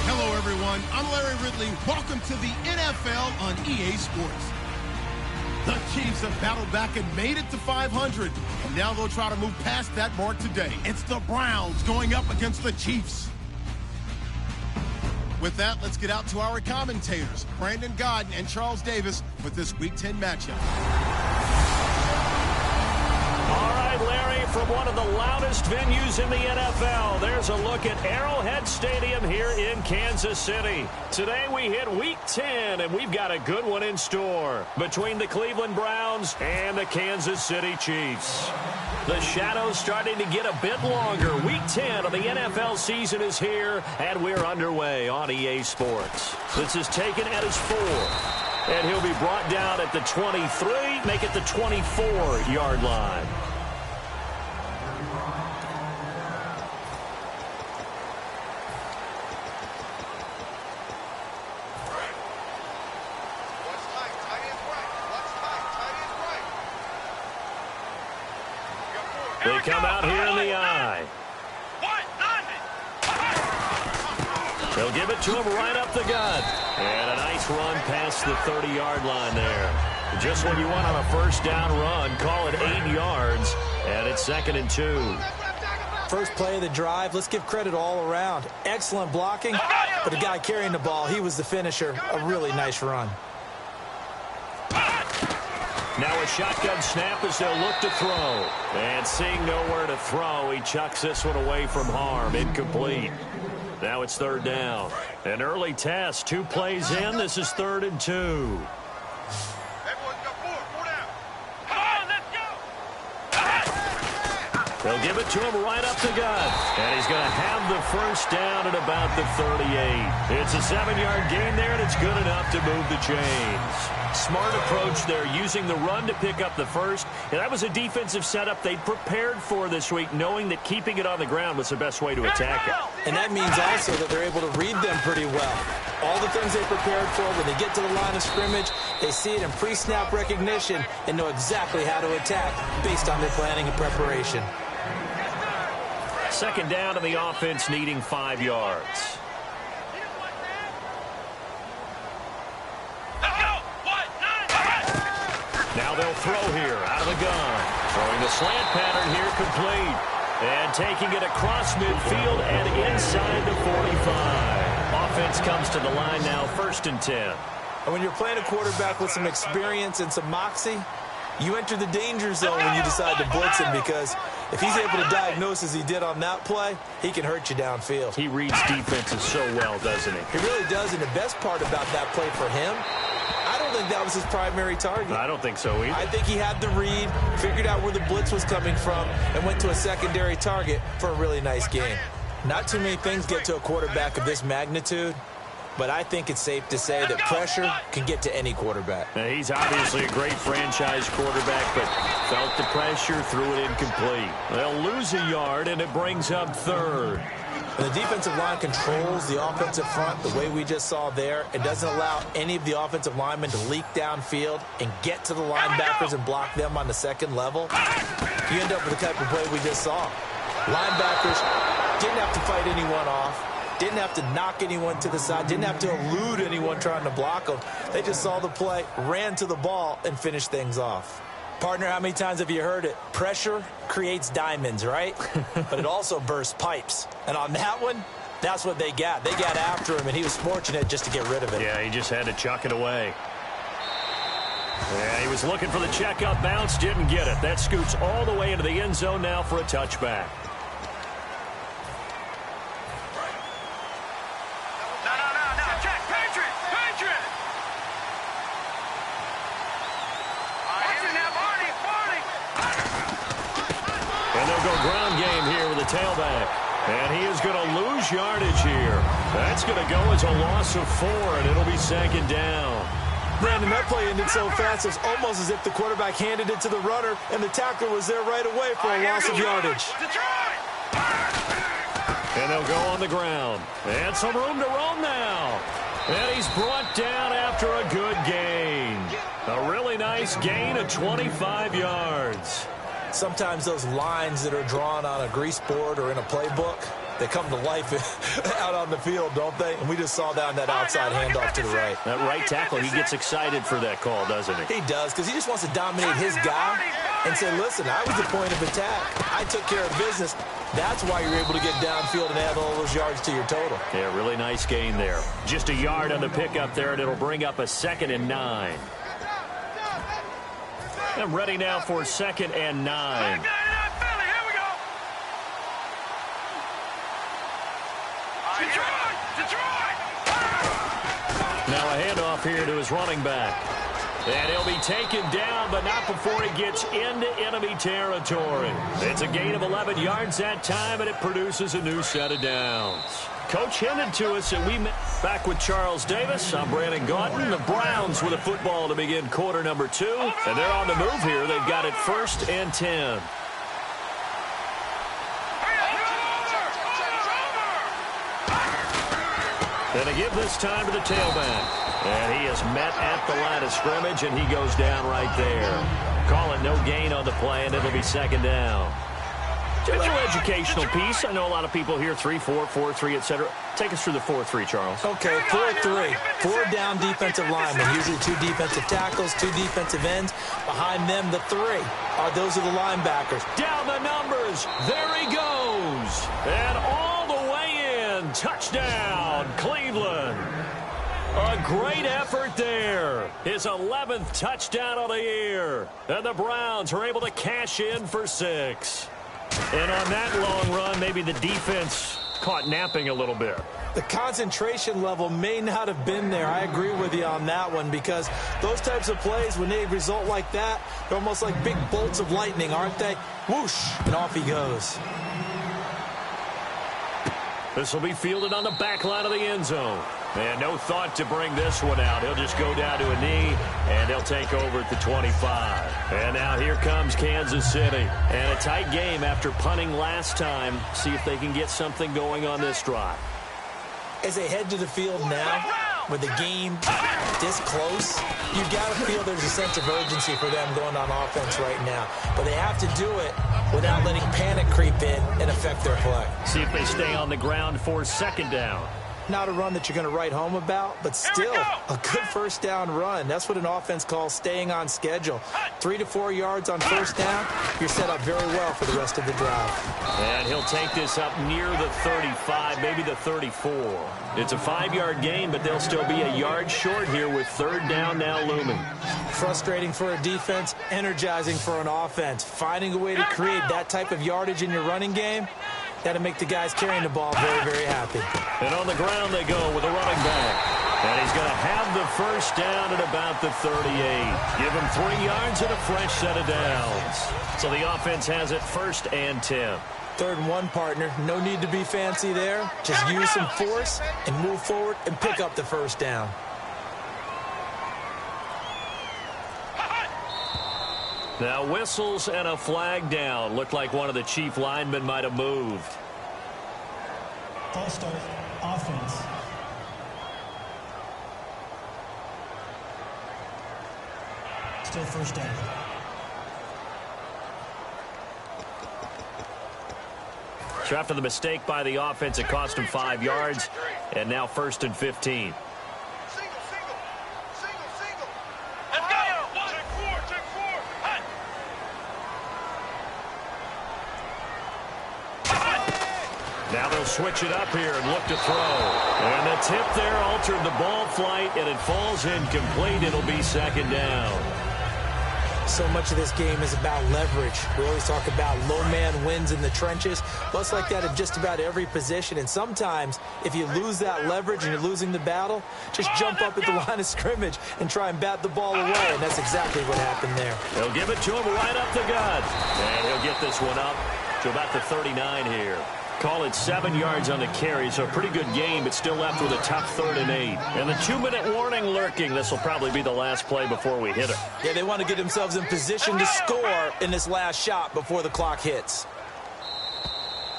Hello, everyone. I'm Larry Ridley. Welcome to the NFL on EA Sports. The Chiefs have battled back and made it to 500. And now they'll try to move past that mark today. It's the Browns going up against the Chiefs. With that, let's get out to our commentators, Brandon Godden and Charles Davis, with this Week 10 matchup. All right, Larry, from one of the loudest venues in the NFL, there's a look at Arrowhead Stadium here in Kansas City. Today we hit Week 10, and we've got a good one in store between the Cleveland Browns and the Kansas City Chiefs. The shadow's starting to get a bit longer. Week 10 of the NFL season is here, and we're underway on EA Sports. This is taken at his 4. And he'll be brought down at the 23, make it the 24-yard line. They come out here in the eye. They'll give it to him right up the gut. And a nice run past the 30-yard line there. Just when you want on a first down run, call it 8 yards, and it's 2nd and 2. First play of the drive, let's give credit all around. Excellent blocking, but the guy carrying the ball, he was the finisher. A really nice run. Now a shotgun snap as they'll look to throw. And seeing nowhere to throw, he chucks this one away from harm. Incomplete. Now it's 3rd down. An early test. 2 plays in. This is 3rd and 2. They'll give it to him right up the gut. And he's going to have the first down at about the 38. It's a 7-yard gain there, and it's good enough to move the chains. Smart approach there, using the run to pick up the first. And that was a defensive setup they prepared for this week, knowing that keeping it on the ground was the best way to attack it. And that means also that they're able to read them pretty well. All the things they prepared for, when they get to the line of scrimmage, they see it in pre-snap recognition and know exactly how to attack based on their planning and preparation. 2nd down, and the offense needing 5 yards. Now they'll throw here out of the gun. Throwing the slant pattern here complete. And taking it across midfield and inside the 45. Offense comes to the line now, 1st and 10. And when you're playing a quarterback with some experience and some moxie, you enter the danger zone when you decide to blitz him, because if he's able to diagnose as he did on that play, he can hurt you downfield. He reads defenses so well, doesn't he? He really does, and the best part about that play for him, I don't think that was his primary target. I don't think so either. I think he had the read, figured out where the blitz was coming from, and went to a secondary target for a really nice game. Not too many things get to a quarterback of this magnitude, but I think it's safe to say that pressure can get to any quarterback. Now, he's obviously a great franchise quarterback, but felt the pressure, threw it incomplete. They'll lose a yard, and it brings up 3rd. And the defensive line controls the offensive front the way we just saw there. It doesn't allow any of the offensive linemen to leak downfield and get to the linebackers and block them on the second level. You end up with the type of play we just saw. Linebackers didn't have to fight anyone off. Didn't have to knock anyone to the side. Didn't have to elude anyone trying to block them. They just saw the play, ran to the ball, and finished things off. Partner, how many times have you heard it? Pressure creates diamonds, right? But it also bursts pipes. And on that one, that's what they got. They got after him, and he was fortunate just to get rid of it. Yeah, he just had to chuck it away. Yeah, he was looking for the checkup bounce, didn't get it. That scoots all the way into the end zone now for a touchback. Ground game here with the tailback. And he is going to lose yardage here. That's going to go as a loss of 4, and it'll be 2nd down. Brandon, that play ended so fast, it's almost as if the quarterback handed it to the runner, and the tackler was there right away for a loss of yardage. And they'll go on the ground. And some room to roam now. And he's brought down after a good gain. A really nice gain of 25 yards. Sometimes those lines that are drawn on a grease board or in a playbook, they come to life out on the field, don't they? And we just saw that on that outside handoff to the right. That right tackle, he gets excited for that call, doesn't he? He does, because he just wants to dominate his guy and say, listen, I was the point of attack. I took care of business. That's why you're able to get downfield and add all those yards to your total. Yeah, really nice gain there. Just a yard on the pickup there, and it'll bring up a 2nd and 9. I'm ready now for 2nd and 9. Now a handoff here to his running back. And he'll be taken down, but not before he gets into enemy territory. It's a gain of 11 yards that time, and it produces a new set of downs. Coach hinted to us that we met back with Charles Davis. I'm Brandon Gaudin. The Browns with a football to begin quarter number 2. And they're on the move here. They've got it 1st and 10. And they give this time to the tailback. And he is met at the line of scrimmage, and he goes down right there. Call it no gain on the play, and it'll be 2nd down. A little educational piece. I know a lot of people hear 3-4, 4-3, etc. Take us through the 4-3, Charles. Okay, 4-3. 4 down defensive linemen. Usually 2 defensive tackles, 2 defensive ends. Behind them, the 3. Those are the linebackers. Down the numbers. There he goes. And all the way in. Touchdown, Cleveland. A great effort there. His 11th touchdown of the year. And the Browns are able to cash in for 6. And on that long run, maybe the defense caught napping a little bit. The concentration level may not have been there. I agree with you on that one, because those types of plays, when they result like that, they're almost like big bolts of lightning, aren't they? Whoosh, and off he goes. This will be fielded on the back line of the end zone. And no thought to bring this one out. He'll just go down to a knee, and they'll take over at the 25. And now here comes Kansas City. And a tight game after punting last time. See if they can get something going on this drive. As they head to the field now, with the game this close, you've got to feel there's a sense of urgency for them going on offense right now. But they have to do it without letting panic creep in and affect their play. See if they stay on the ground for 2nd down. Not a run that you're going to write home about, but still a good 1st down run. That's what an offense calls staying on schedule. 3 to 4 yards on 1st down, you're set up very well for the rest of the drive. And he'll take this up near the 35, maybe the 34. It's a 5-yard gain, but they'll still be a yard short here with 3rd down now looming. Frustrating for a defense, energizing for an offense. Finding a way to create that type of yardage in your running game, got to make the guys carrying the ball very, very happy. And on the ground they go with a running back. And he's going to have the 1st down at about the 38. Give him 3 yards and a fresh set of downs. So the offense has it 1st and 10. 3rd and 1, partner. No need to be fancy there. Just use some force and move forward and pick up the 1st down. Now whistles and a flag down. Looked like one of the chief linemen might have moved. False start, offense. Still 1st down. So after the mistake by the offense, it cost him 5 yards. And now 1st and 15. Now they'll switch it up here and look to throw. And the tip there altered the ball flight, and it falls incomplete. It'll be 2nd down. So much of this game is about leverage. We always talk about low man wins in the trenches. Well, it's like that at just about every position. And sometimes, if you lose that leverage and you're losing the battle, just jump up at the line of scrimmage and try and bat the ball away. And that's exactly what happened there. They'll give it to him right up the gut. And he'll get this one up to about the 39 here. Call it 7 yards on the carry, so a pretty good game, but still left with a tough 3rd and 8. And the 2-minute warning lurking. This will probably be the last play before we hit it. Yeah, they want to get themselves in position to score in this last shot before the clock hits.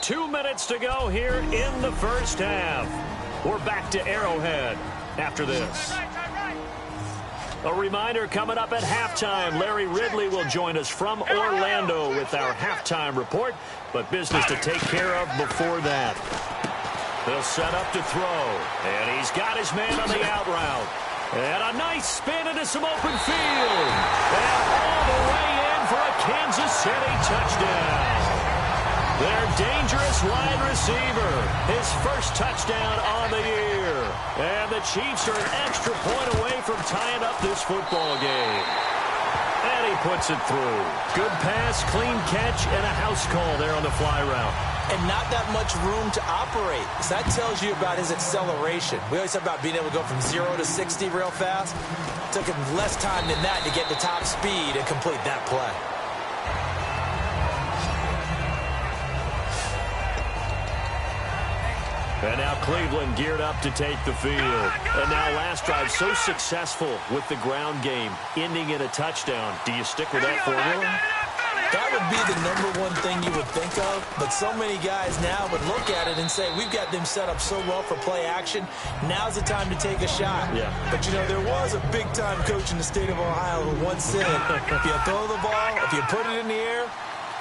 2 minutes to go here in the 1st half. We're back to Arrowhead after this. A reminder coming up at halftime. Larry Ridley will join us from Orlando with our halftime report, but business to take care of before that. They'll set up to throw, and he's got his man on the out route. And a nice spin into some open field. And all the way in for a Kansas City touchdown. Their dangerous wide receiver, his first touchdown on the year. And the Chiefs are an extra point away from tying up this football game. And he puts it through. Good pass, clean catch, and a house call there on the fly route. And not that much room to operate. So that tells you about his acceleration. We always talk about being able to go from 0 to 60 real fast. It took him less time than that to get the top speed and complete that play. And now Cleveland geared up to take the field. And now last drive so successful with the ground game, ending in a touchdown. Do you stick with that formula? That would be the #1 thing you would think of, but so many guys now would look at it and say, we've got them set up so well for play action, now's the time to take a shot. Yeah. But, you know, there was a big-time coach in the state of Ohio who once said, if you throw the ball, if you put it in the air,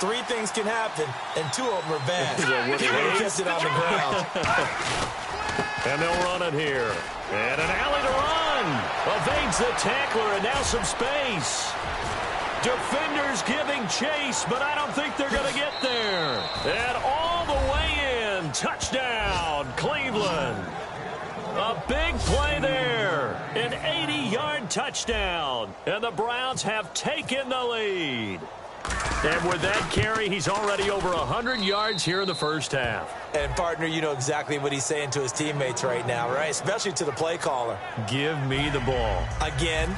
3 things can happen, and 2 of them are bad. He would have kept it on the ground. And they'll run it here. And an alley to run. Evades the tackler, and now some space. Defenders giving chase, but I don't think they're going to get there. And all the way in. Touchdown, Cleveland. A big play there. An 80-yard touchdown. And the Browns have taken the lead. And with that carry, he's already over 100 yards here in the first half. And, partner, you know exactly what he's saying to his teammates right now, right? Especially to the play caller. Give me the ball. Again,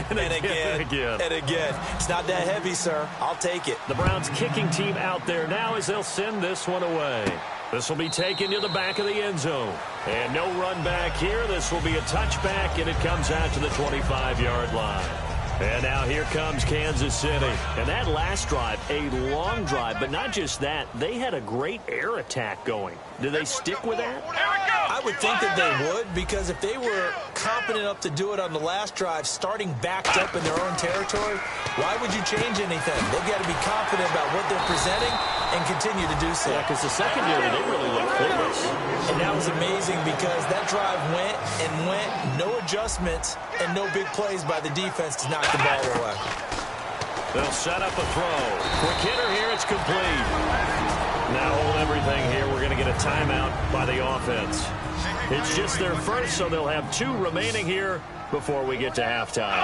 and again, and again. It's not that heavy, sir. I'll take it. The Browns kicking team out there now as they'll send this one away. This will be taken to the back of the end zone. And no run back here. This will be a touchback, and it comes out to the 25-yard line. And now here comes Kansas City. And that last drive, a long drive, but not just that. They had a great air attack going. Do they stick with that? I would think that they would, because if they were confident enough to do it on the last drive, starting backed up in their own territory, why would you change anything? They've got to be confident about what they're presenting and continue to do so. Yeah, because the secondary, they really look clueless. And that was amazing because that drive went and went, no adjustments, and no big plays by the defense to knock the ball away. They'll set up a throw. Quick hitter here, it's complete. Now hold everything here. We're going to get a timeout by the offense. It's just their first, so they'll have 2 remaining here before we get to halftime.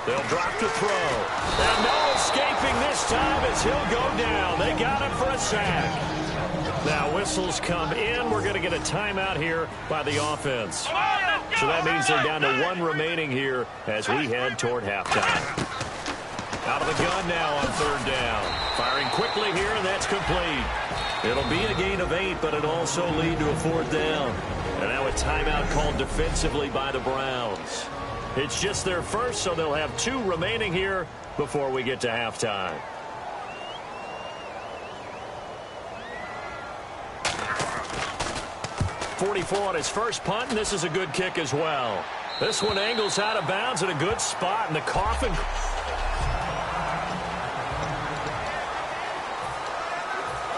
They'll drop to throw. And no escaping this time as he'll go down. They got him for a sack. Now whistles come in. We're going to get a timeout here by the offense. So that means they're down to 1 remaining here as we head toward halftime. Out of the gun now on 3rd down. Firing quickly here, and that's complete. It'll be a gain of 8, but it'll also lead to a 4th down. And now a timeout called defensively by the Browns. It's just their first, so they'll have 2 remaining here before we get to halftime. .44 on his first punt, and this is a good kick as well. This one angles out of bounds at a good spot, and the coffin.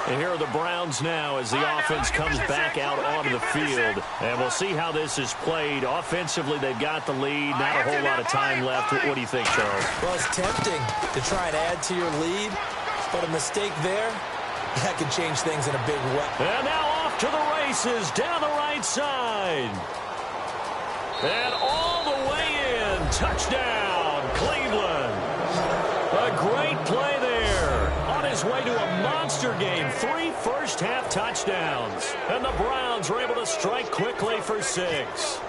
And here are the Browns now as the offense comes back out onto the field. And we'll see how this is played. Offensively, they've got the lead. Not a whole lot of time left. What do you think, Charles? Well, it's tempting to try and add to your lead, but a mistake there, that could change things in a big way. And now off to the races down the right side. And all the way in. Touchdown, Cleveland. A great play there. On his way to a monster game. 3 first-half touchdowns. And the Browns were able to strike quickly for 6.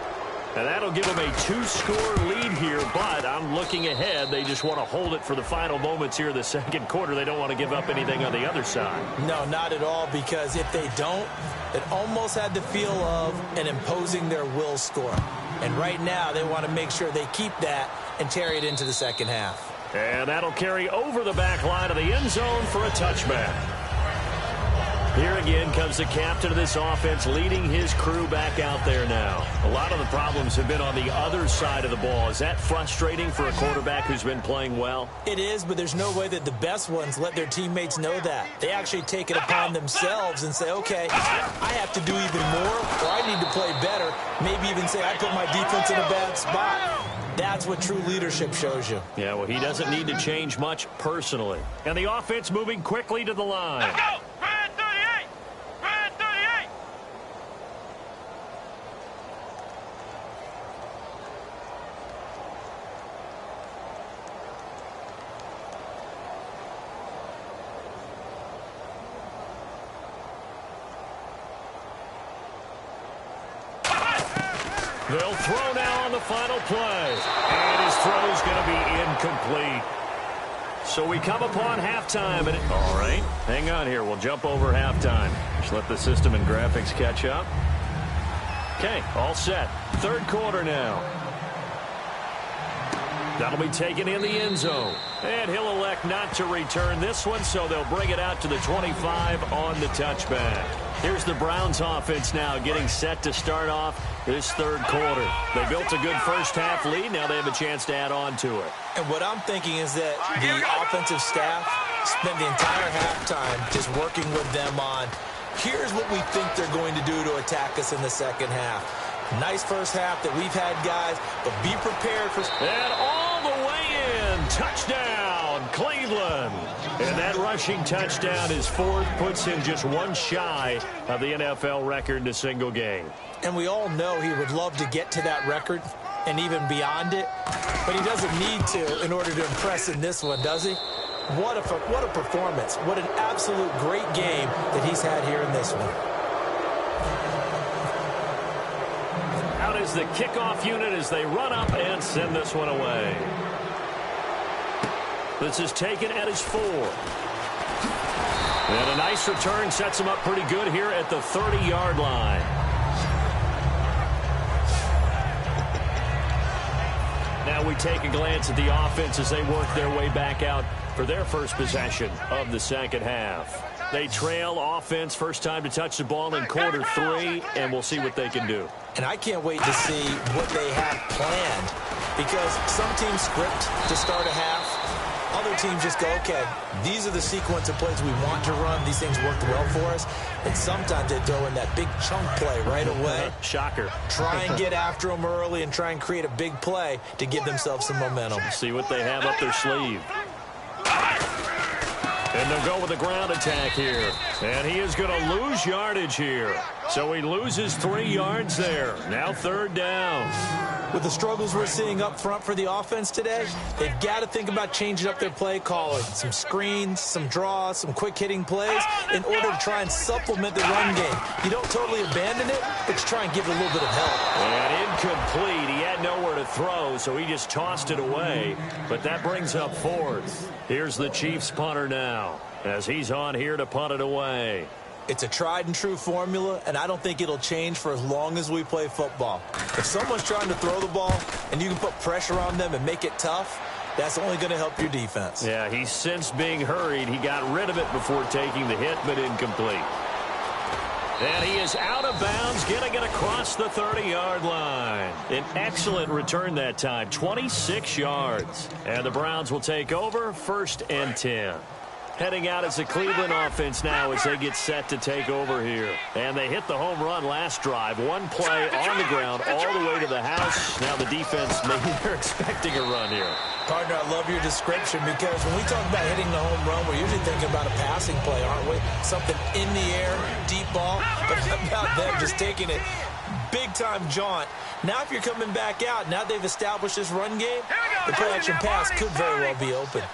And that'll give them a 2-score lead here, but I'm looking ahead. They just want to hold it for the final moments here in the second quarter. They don't want to give up anything on the other side. No, not at all, because if they don't, it almost had the feel of an imposing their will score. And right now, they want to make sure they keep that and carry it into the second half. And that'll carry over the back line of the end zone for a touchback. Here again comes the captain of this offense leading his crew back out there now. A lot of the problems have been on the other side of the ball. Is that frustrating for a quarterback who's been playing well? It is, but there's no way that the best ones let their teammates know that. They actually take it upon themselves and say, okay, I have to do even more, or I need to play better. Maybe even say, I put my defense in a bad spot. That's what true leadership shows you. Yeah, well, he doesn't need to change much personally. And the offense moving quickly to the line. Let's go! They'll throw now on the final play. And his throw is going to be incomplete. So we come upon halftime. All right, hang on here. We'll jump over halftime. Just let the system and graphics catch up. Okay, all set. Third quarter now. That'll be taken in the end zone. And he'll elect not to return this one, so they'll bring it out to the 25 on the touchback. Here's the Browns offense now getting set to start off this third quarter. They built a good first half lead. Now they have a chance to add on to it. And what I'm thinking is that the offensive staff spent the entire halftime just working with them on, here's what we think they're going to do to attack us in the second half. Nice first half that we've had, guys, but be prepared for... And all the way in. Touchdown, Cleveland. And that rushing touchdown is fourth, puts him just one shy of the NFL record in a single game. And we all know he would love to get to that record and even beyond it, but he doesn't need to in order to impress in this one, does he? What a performance. What an absolute great game that he's had here in this one. Out is the kickoff unit as they run up and send this one away. This is taken at his 4. And a nice return sets him up pretty good here at the 30-yard line. Now we take a glance at the offense as they work their way back out for their first possession of the second half. They trail offense, first time to touch the ball in quarter 3, and we'll see what they can do. And I can't wait to see what they have planned, because some teams script to start a half. Other teams just go, okay, these are the sequence of plays we want to run. These things worked well for us. And sometimes they throw in that big chunk play right away. Shocker. Try and get after them early and try and create a big play to give themselves some momentum. See what they have up their sleeve. And they'll go with a ground attack here. And he is going to lose yardage here. So he loses 3 yards there. Now third down. With the struggles we're seeing up front for the offense today, they've got to think about changing up their play calling. Some screens, some draws, some quick-hitting plays in order to try and supplement the run game. You don't totally abandon it, but you try and give it a little bit of help. And incomplete. He had nowhere to throw, so he just tossed it away. But that brings up fourth. Here's the Chiefs punter now as he's on here to punt it away. It's a tried-and-true formula, and I don't think it'll change for as long as we play football. If someone's trying to throw the ball and you can put pressure on them and make it tough, that's only going to help your defense. Yeah, he's since being hurried. He got rid of it before taking the hit, but incomplete. And he is out of bounds, getting it across the 30-yard line. An excellent return that time, 26 yards. And the Browns will take over, 1st and 10. Heading out as the Cleveland offense now as they get set to take over here. And they hit the home run last drive. One play on the ground all the way to the house. Now the defense, maybe they're expecting a run here. Partner, I love your description, because when we talk about hitting the home run, we're usually thinking about a passing play, aren't we? Something in the air, deep ball. But how about them just taking it big-time jaunt? Now if you're coming back out, now they've established this run game, the play-action pass could very well be open.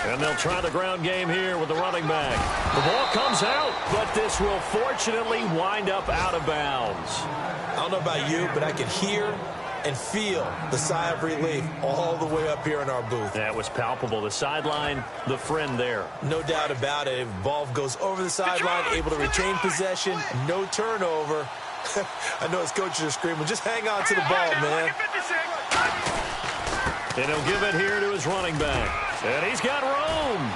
And they'll try the ground game here with the running back. The ball comes out, but this will fortunately wind up out of bounds. I don't know about you, but I can hear and feel the sigh of relief all the way up here in our booth. That was palpable. The sideline, the friend there. No doubt about it. If the ball goes over the sideline, able to retain possession, no turnover. I know his coaches are screaming, just hang on to the ball, man. And he'll give it here to his running back. And he's got room.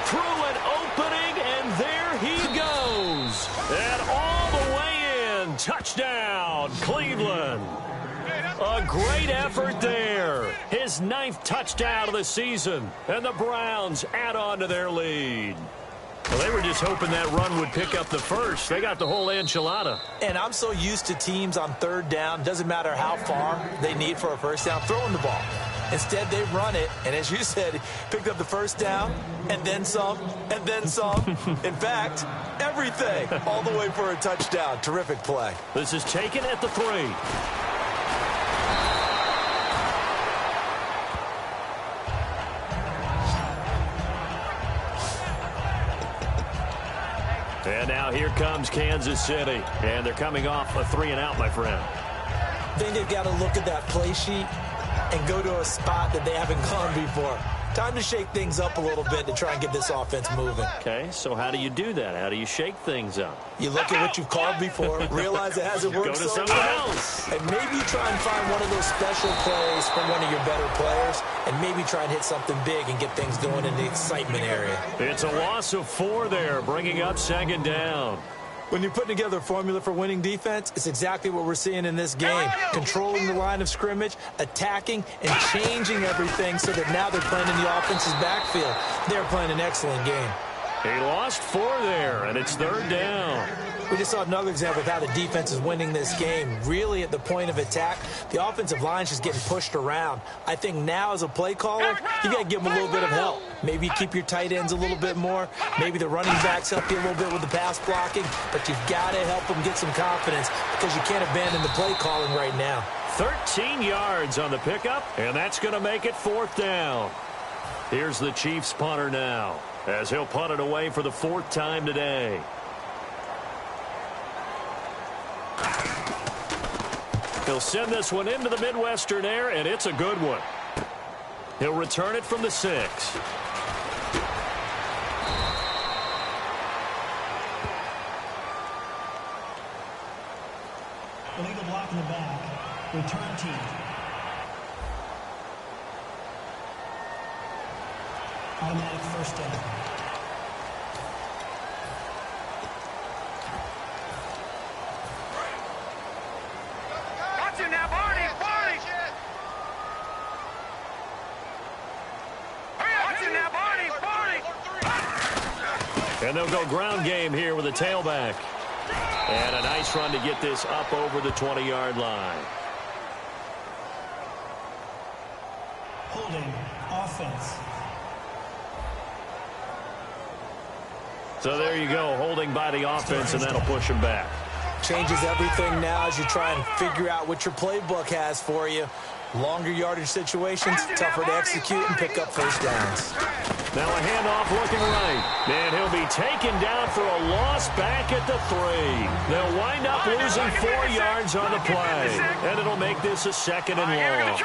Through an opening, and there he goes. And all the way in. Touchdown, Cleveland. A great effort there. His 9th touchdown of the season. And the Browns add on to their lead. Well, they were just hoping that run would pick up the first. They got the whole enchilada. And I'm so used to teams on 3rd down, doesn't matter how far they need for a first down, throwing the ball. Instead, they run it, and as you said, picked up the first down, and then some, and then some. In fact, everything, all the way for a touchdown. Terrific play. This is taken at the 3. And now here comes Kansas City. And they're coming off a 3-and-out, my friend. I think they've got to look at that play sheet and go to a spot that they haven't gone before. Time to shake things up a little bit to try and get this offense moving. Okay, so how do you do that? How do you shake things up? You look at what you've called before, realize it hasn't worked so so well, else. And maybe you try and find one of those special plays from one of your better players, and maybe try and hit something big and get things going in the excitement area. It's a loss of 4 there, bringing up 2nd down. When you're putting together a formula for winning defense, it's exactly what we're seeing in this game. Controlling the line of scrimmage, attacking, and changing everything so that now they're playing in the offense's backfield. They're playing an excellent game. He lost 4 there, and it's 3rd down. We just saw another example of how the defense is winning this game. Really at the point of attack, the offensive line's just getting pushed around. I think now as a play caller, you got to give them a little bit of help. Maybe you keep your tight ends a little bit more. Maybe the running backs help you a little bit with the pass blocking. But you've got to help them get some confidence because you can't abandon the play calling right now. 13 yards on the pickup, and that's going to make it 4th down. Here's the Chiefs punter now, as he'll punt it away for the 4th time today. He'll send this one into the Midwestern air, and it's a good one. He'll return it from the 6. Illegal block in the back. Return team. Automatic first down. And they'll go ground game here with a tailback. And a nice run to get this up over the 20-yard line. Holding offense. So there you go, holding by the offense, and that'll push him back. Changes everything now as you try and figure out what your playbook has for you. Longer yardage situations, tougher to execute and pick up first downs. Now a handoff looking right. And he'll be taken down for a loss back at the 3. They'll wind up losing 4 yards on the play. And it'll make this a 2nd and long.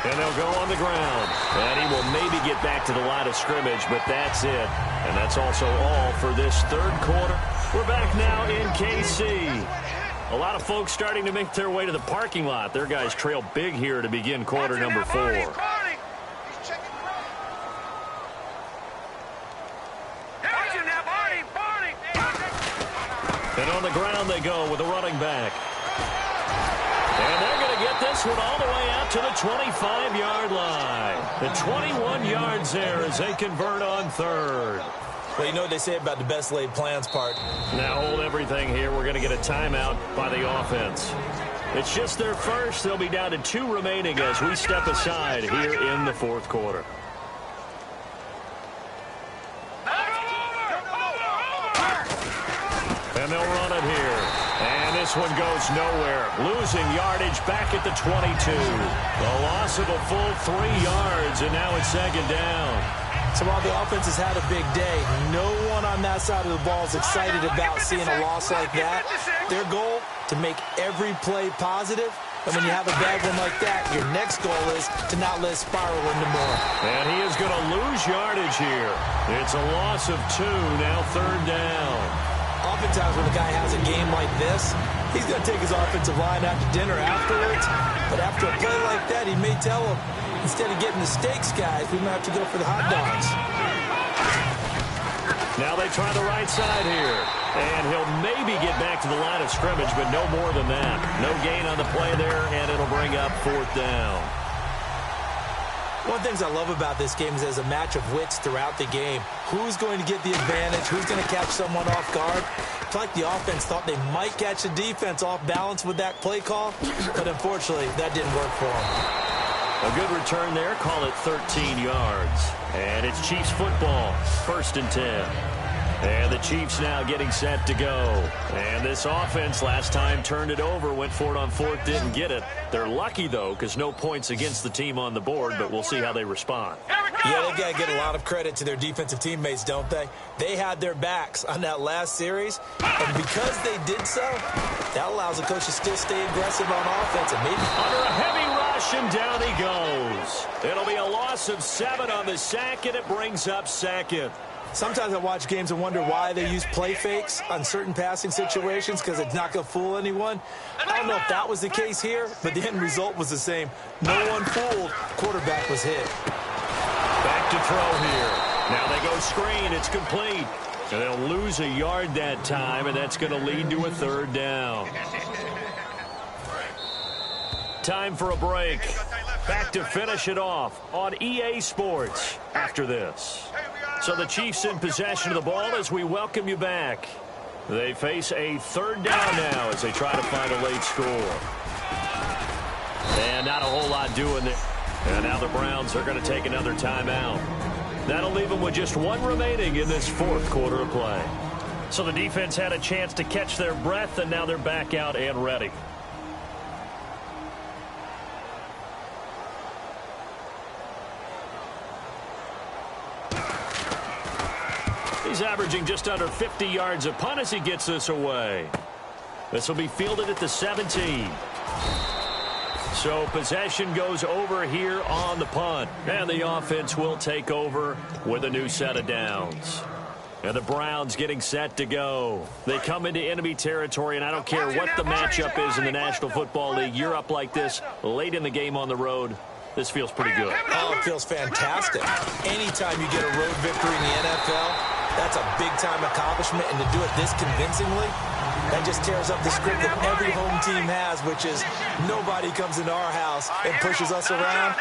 And they'll go on the ground. And he will maybe get back to the line of scrimmage, but that's it. And that's also all for this 3rd quarter. We're back now in KC. A lot of folks starting to make their way to the parking lot. Their guys trail big here to begin quarter number 4. And on the ground they go with the running back. And they're going to get this one all the way out to the 25-yard line. The 21 yards there as they convert on 3rd. Well, you know what they say about the best laid plans part. Now hold everything here. We're going to get a timeout by the offense. It's just their first. They'll be down to 2 remaining as we step aside here in the 4th quarter. And they'll run it here. And this one goes nowhere. Losing yardage back at the 22. A loss of a full 3 yards, and now it's 2nd down. So while the offense has had a big day, no one on that side of the ball is excited about seeing a loss like that. Their goal, to make every play positive. And when you have a bad one like that, your next goal is to not let it spiral into more. And he is going to lose yardage here. It's a loss of 2, now 3rd down. oftentimes when a guy has a game like this, he's going to take his offensive line out to dinner afterwards. But after a play like that, he may tell him, instead of getting the steaks, guys, we might have to go for the hot dogs. Now they try the right side here. And he'll maybe get back to the line of scrimmage, but no more than that. No gain on the play there, and it'll bring up 4th down. One of the things I love about this game is there's a match of wits throughout the game. Who's going to get the advantage? Who's going to catch someone off guard? It's like the offense thought they might catch the defense off balance with that play call, but unfortunately, that didn't work for them. A good return there. Call it 13 yards. And it's Chiefs football. 1st and 10. And the Chiefs now getting set to go. And this offense last time turned it over, went for it on 4th, didn't get it. They're lucky, though, because no points against the team on the board, but we'll see how they respond. Yeah, they've got to get a lot of credit to their defensive teammates, don't they? They had their backs on that last series, and because they did so, that allows the coach to still stay aggressive on offense. And maybe under a heavy rush, and down he goes. It'll be a loss of 7 on the sack, and it brings up 2nd. Sometimes I watch games and wonder why they use play fakes on certain passing situations, because it's not going to fool anyone. I don't know if that was the case here, but the end result was the same. No one fooled. Quarterback was hit. Back to throw here. Now they go screen. It's complete. And they'll lose a yard that time, and that's going to lead to a 3rd down. Time for a break. Back to finish it off on EA Sports after this. So the Chiefs in possession of the ball as we welcome you back. They face a 3rd down now as they try to find a late score. And not a whole lot doing there. And now the Browns are going to take another timeout. That'll leave them with just 1 remaining in this 4th quarter of play. So the defense had a chance to catch their breath, and now they're back out and ready. He's averaging just under 50 yards a punt as he gets this away. This will be fielded at the 17. So possession goes over here on the punt. And the offense will take over with a new set of downs. And the Browns getting set to go. They come into enemy territory, and I don't care what the matchup is in the National Football League. You're up like this late in the game on the road. This feels pretty good. Oh, it feels fantastic. Anytime you get a road victory in the NFL, that's a big-time accomplishment, and to do it this convincingly, that just tears up the script that every home team has, which is nobody comes into our house and pushes us around.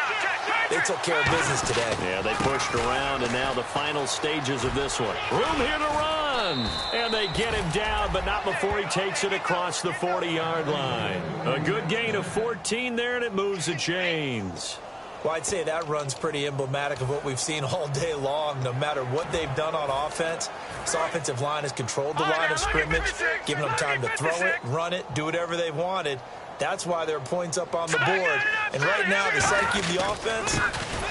They took care of business today. Yeah, they pushed around, and now the final stages of this one. Room here to run, and they get him down, but not before he takes it across the 40-yard line. A good gain of 14 there, and it moves the chains. Well, I'd say that run's pretty emblematic of what we've seen all day long. No matter what they've done on offense, this offensive line has controlled the line of scrimmage, giving them time to throw it, run it, do whatever they've wanted. That's why there are points up on the board. And right now, the psyche of the offense,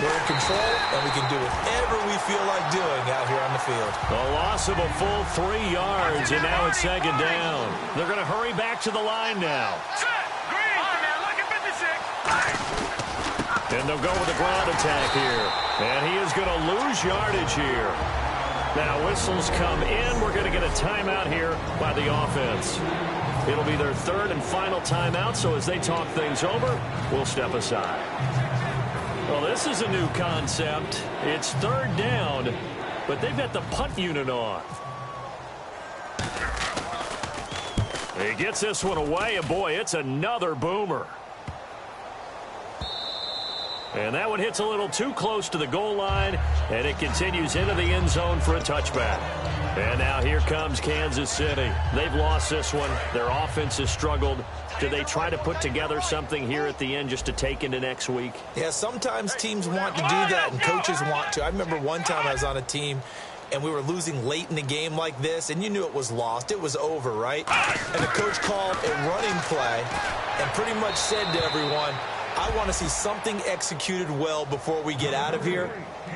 we're in control, and we can do whatever we feel like doing out here on the field. A loss of a full 3 yards, and now it's 2nd down. They're going to hurry back to the line now. And they'll go with a ground attack here. And he is going to lose yardage here. Now whistles come in. We're going to get a timeout here by the offense. It'll be their 3rd and final timeout, so as they talk things over, we'll step aside. Well, this is a new concept. It's 3rd down, but they've got the punt unit on. He gets this one away, and boy, it's another boomer. And that one hits a little too close to the goal line, and it continues into the end zone for a touchback. And now here comes Kansas City. They've lost this one. Their offense has struggled. Do they try to put together something here at the end just to take into next week? Yeah, sometimes teams want to do that, and coaches want to. I remember one time I was on a team, and we were losing late in the game like this, and you knew it was lost. It was over, right? And the coach called a running play and pretty much said to everyone, I want to see something executed well before we get out of here.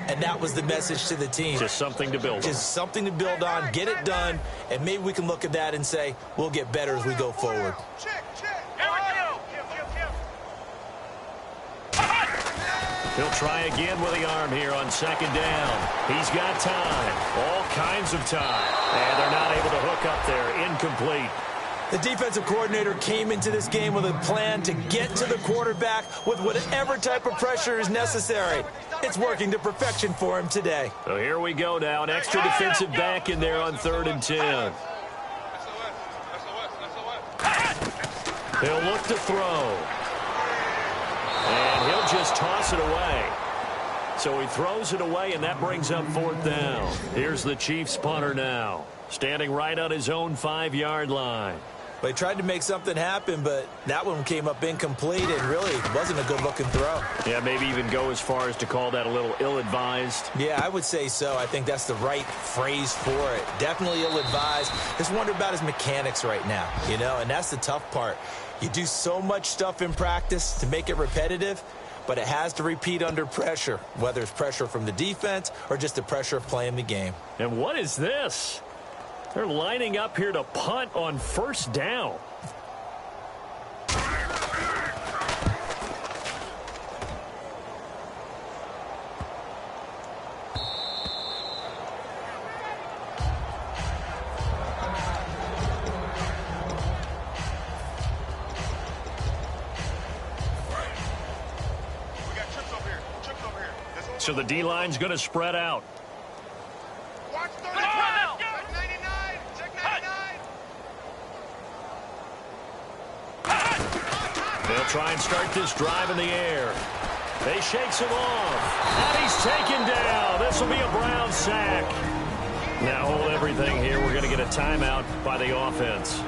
And that was the message to the team. Just something to build on. Just something to build on, get it done, and maybe we can look at that and say, we'll get better as we go forward. He'll try again with the arm here on second down. He's got time, all kinds of time. And they're not able to hook up there, incomplete. The defensive coordinator came into this game with a plan to get to the quarterback with whatever type of pressure is necessary. It's working to perfection for him today. So here we go now, an extra defensive back in there on 3rd and 10. He'll look to throw. And he'll just toss it away. So he throws it away, and that brings up 4th down. Here's the Chiefs punter now, standing right on his own 5-yard line. They tried to make something happen, but that one came up incomplete and really wasn't a good-looking throw. Yeah, maybe even go as far as to call that a little ill-advised. Yeah, I would say so. I think that's the right phrase for it. Definitely ill-advised. Just wonder about his mechanics right now, you know, and that's the tough part. You do so much stuff in practice to make it repetitive, but it has to repeat under pressure, whether it's pressure from the defense or just the pressure of playing the game. And what is this? They're lining up here to punt on 1st down. So the D-line's going to spread out. Watch 30. Check 99. Check 99. They'll try and start this drive in the air. They shakes him off. And he's taken down. This will be a Brown sack. Now hold everything here. We're going to get a timeout by the offense.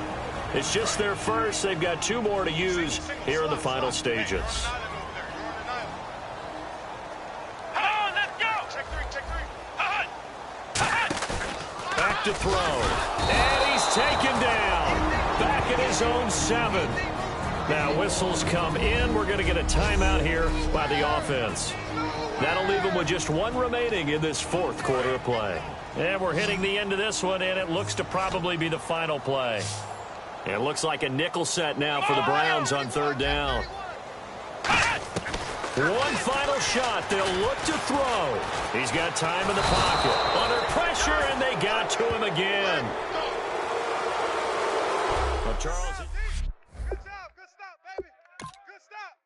It's just their first. They've got 2 more to use here in the final stages. Back to throw. And he's taken down. Back at his own 7. Now whistles come in. We're going to get a timeout here by the offense. That'll leave them with just 1 remaining in this 4th quarter of play. And we're hitting the end of this one, and it looks to probably be the final play. It looks like a nickel set now for the Browns on 3rd down. One final shot. They'll look to throw. He's got time in the pocket. Under pressure, and they got to him again. Well, Charles. Good job. Good stop, baby. Good stop.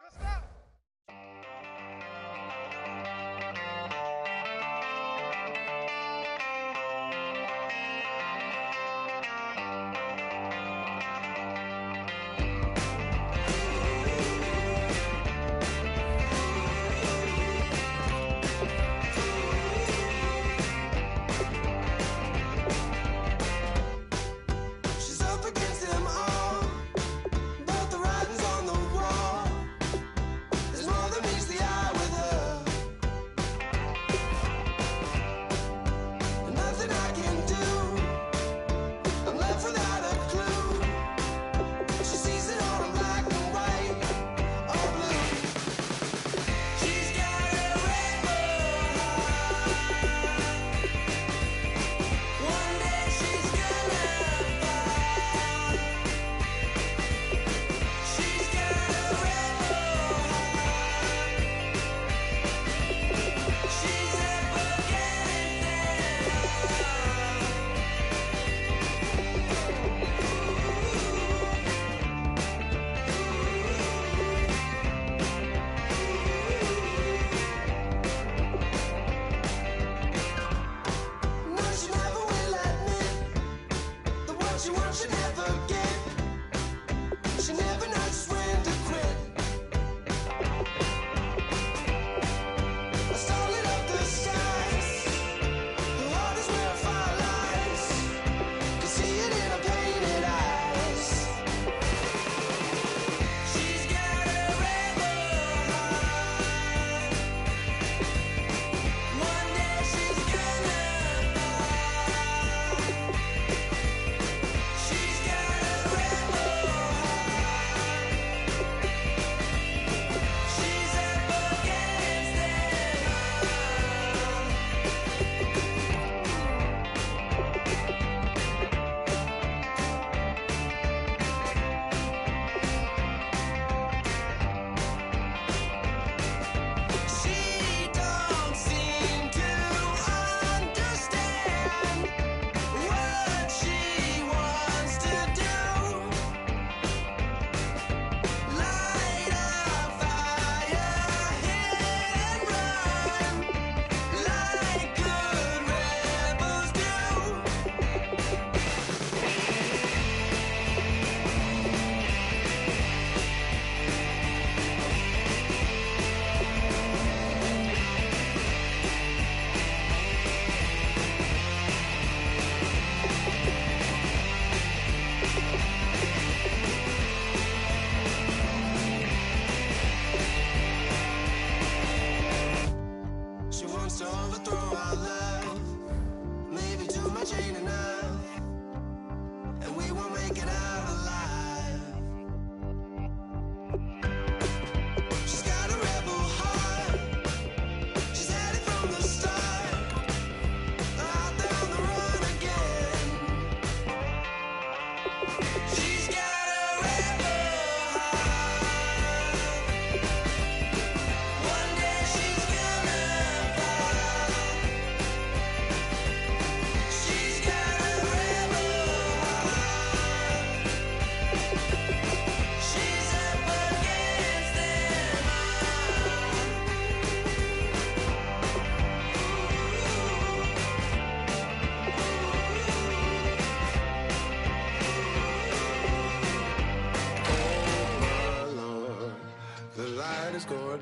Good stop. She's up against him.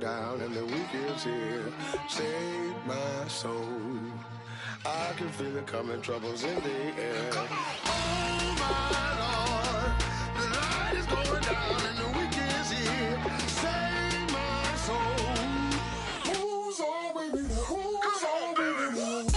down and the week is here. Save my soul. I can feel it coming, troubles in the air. Oh my Lord, the light is going down and the week is here. Save my soul. Who's on with me? Who's on with me?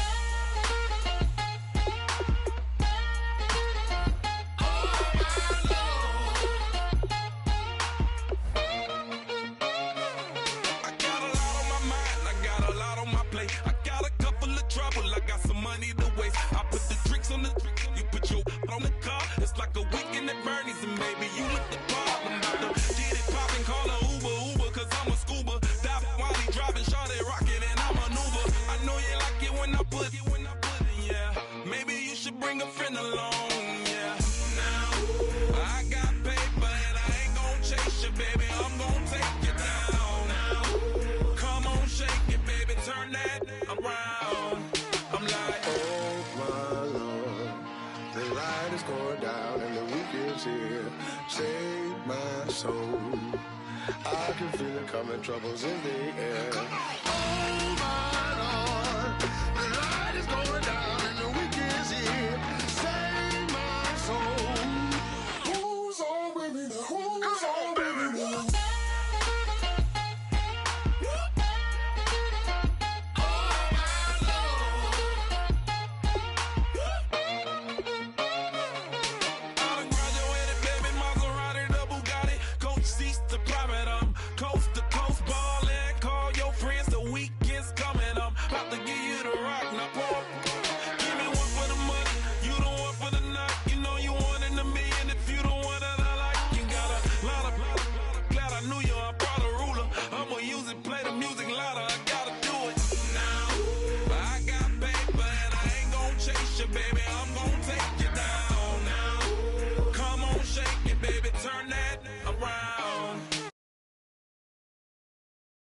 On the car, it's like a weekend at Bernie's, and baby, you look the part. I'm about to get it poppin', call a Uber, cause I'm a scuba. Dive while he driving, shot it, rocket, and I maneuver. I know you like it when I put it, yeah. Maybe you should bring a friend along, yeah. Now, I got paper, and I ain't gon' chase you, baby, I'm gon' take you down. Now, come on, shake it, baby, turn that around. I'm like, oh my Lord, the light is going down and the week is here. Save my soul. I can feel it coming, troubles in the air. Oh my